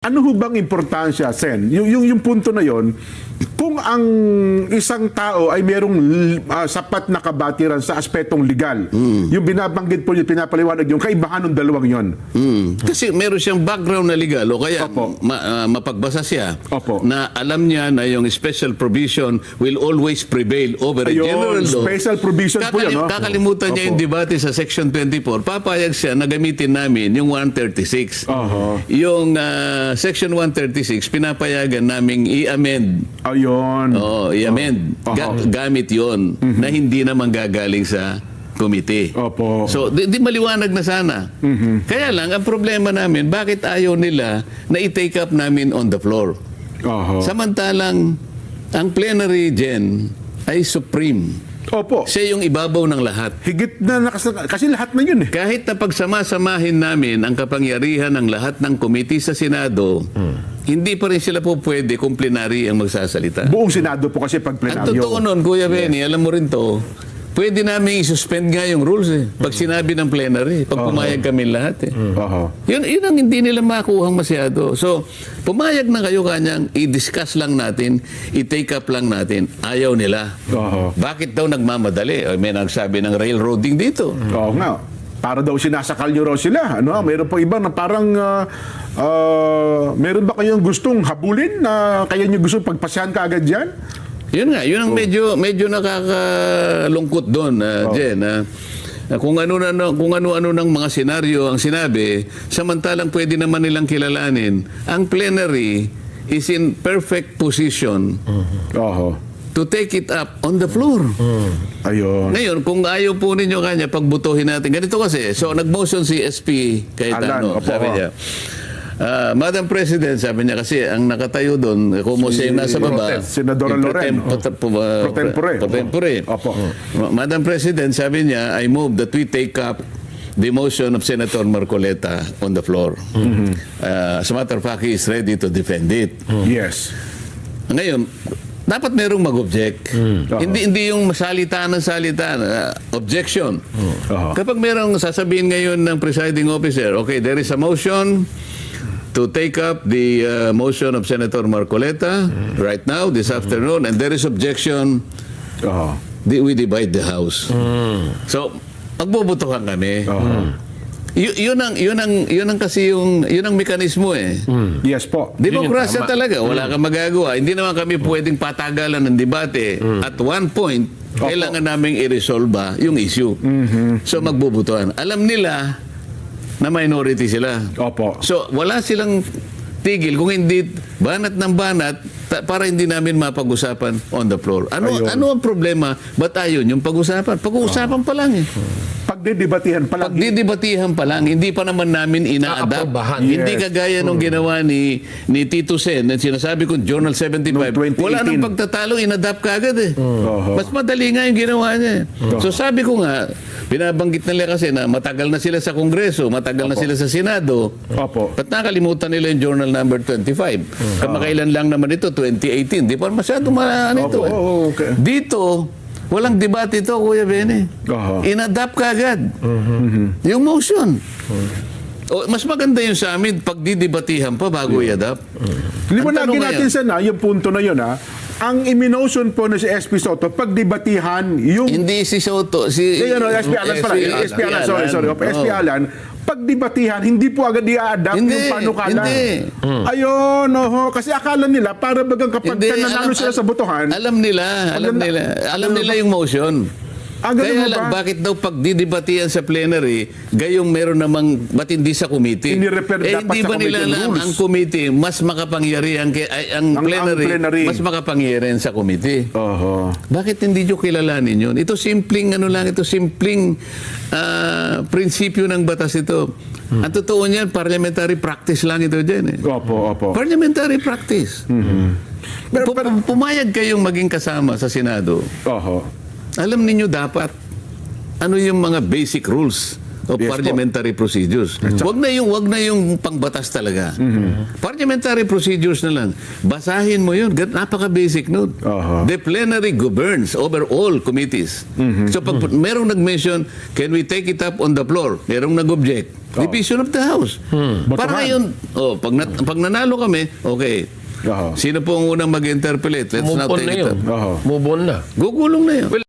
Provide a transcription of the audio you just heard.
Ano ho bang importansya, Sen? Yung punto na yon, kung ang isang tao ay merong sapat na kabatiran sa aspetong legal, yung binabanggit po yung pinapaliwanag yung kaibahan ng dalawang yon. Kasi meron siyang background na legal o kaya Opo. mapagbasa siya Opo. na alam niya na yung special provision will always prevail over a general law. Special provision po yun, no? Kakalimutan niya Opo. yung debate sa Section 24. Papayag siya na gamitin namin yung 136. Oho. Yung Section 136, pinapayagan naming i-amend. Ayun. Oo, i-amend. Gamit yon na hindi naman gagaling sa komite. Opo. So, di maliwanag na sana. Kaya lang, ang problema namin, bakit ayaw nila na i-take up namin on the floor? Oho. Samantalang, ang plenary, Jen, ay supreme. Opo. Siya yung ibabaw ng lahat. Higit na kasi lahat na yun eh. Kahit na pagsama-samahin namin ang kapangyarihan ng lahat ng komite sa Senado, hindi pa rin sila po pwede kung plenary ang magsasalita. Buong Senado po kasi pag Ang plenaryo. totoo nun, Kuya Benny, alam mo rin to, pwede namin i-suspend nga yung rules eh. Pag sinabi ng plenary, pag pumayag kami lahat eh. Oho. Yun ang hindi nila makuhang masyado. So, pumayag na kayo kanyang, i-discuss lang natin, i-take up lang natin. Ayaw nila. Oho. Bakit daw nagmamadali? O, may nagsabi ng railroading dito. Oo nga. Para daw sinasakal nyo raw sila. Ano? Mayroon pa iba na parang meron ba kayong gustong habulin na kaya nyo gustong pagpasyahan ka agad dyan? Yun nga, yun ang medyo nakakalungkot doon, Jen. Kung ano-ano ng mga senaryo ang sinabi, samantalang pwede naman nilang kilalanin, ang plenary is in perfect position Oho. to take it up on the floor. Ayun. Ngayon, kung ayaw po ninyo kanya, pagbutuhin natin. Ganito kasi, so nag-motion si SP Alan, Cayetano, opo. sabi niya. Madam President, sabi niya kasi ang nakatayo doon, kung siya yung nasa baba, Senadora yung Loren. Pro tempore. pro tempore. Opo. Madam President, sabi niya, I move that we take up the motion of Senator Marcoleta on the floor. As a matter of fact, he is ready to defend it. Yes. Ngayon, dapat merong mag-object. Hindi yung salita ng salita. Objection. Oho. Kapag merong sasabihin ngayon ng presiding officer, okay, there is a motion to take up the motion of Senator Marcoleta right now, this afternoon, and there is objection, Oho. we divide the House. So, magbubutuhan kami. Yun ang kasi yun ang mekanismo eh. Yes po. Demokrasya talaga, wala kang magagawa. Hindi naman kami pwedeng patagalan ng debate. At one point, kailangan naming i-resolve yung issue. So magbubutuhan. Alam nila na minority sila. Opo. So wala silang tigil kung hindi banat ng banat para hindi namin mapag-usapan on the floor. Ayun. Ano ang problema? Ba't ayun yung pag-usapan? Pag-uusapan pa lang eh. Pagdidebatihan pa lang. Pagdidebatihan pa lang, hindi pa naman namin ina-adapt. Aaprobahan. Hindi Yes. kagaya nung ginawa ni Tito Sen, na sinasabi ko, Journal 75. Noong 2018. Wala nang pagtatalo, in-adapt kagad eh. Oho. Mas madali nga yung ginawa niya. So sabi ko nga, binabanggit nila kasi na matagal na sila sa Kongreso, matagal na sila sa Senado. Opo. Ba't nakalimutan nila yung Journal number 25? Kamakailan lang naman ito, 2018. Di pa masyadong ano ito eh. Opo, okay. Dito, walang debate ito, Kuya Benny. Oho. In-adapt ka agad. Yung motion. O, mas maganda yung sa amin, pag didebatihan pa bago i-adapt. Liwanagin tanong natin sa yung punto na yun ha. Ang iminotion po na si SP Soto, pagdebatihan yung... Hindi si Soto, si... SP Alan pala. SP Alan, sorry. SP Alan, pagdebatihan, hindi po agad i-adapt Hindi, yung panukala. hindi. Ayun, oho. Kasi akala nila, para bagang kapag nanalo sila sa botohan, Alam nila yung motion. ganun Kaya mo lang, ba? bakit daw pag didebatihan sa plenary, gayong meron namang, ba't hindi sa committee? Ini-refer dapat hindi sa ba nila committee alam rules? ang committee mas makapangyarihan, ang plenary, plenary. mas makapangyarihan sa committee? Oho. Bakit hindi nyo kilalanin yun? Ito simpleng prinsipyo ng batas ito. Ang totoo niyan, parliamentary practice lang ito dyan eh. Opo. Parliamentary practice. Pumayag kayong maging kasama sa Senado. Oho. Alam ninyo dapat ano yung mga basic rules of Yes po. parliamentary procedures. Wag na yung pangbatas talaga. Parliamentary procedures na lang. Basahin mo 'yun. Napaka-basic nun. Aha. The plenary governs over all committees. So pag merong nag-mention, can we take it up on the floor? Merong nag-object. Division of the House. Para ngayon, pag nanalo kami, okay. Aha. Sino po ang unang mag-interpolate? Let's now Move on take na it yun. up. Aha. Move on na. Gugulong na yun.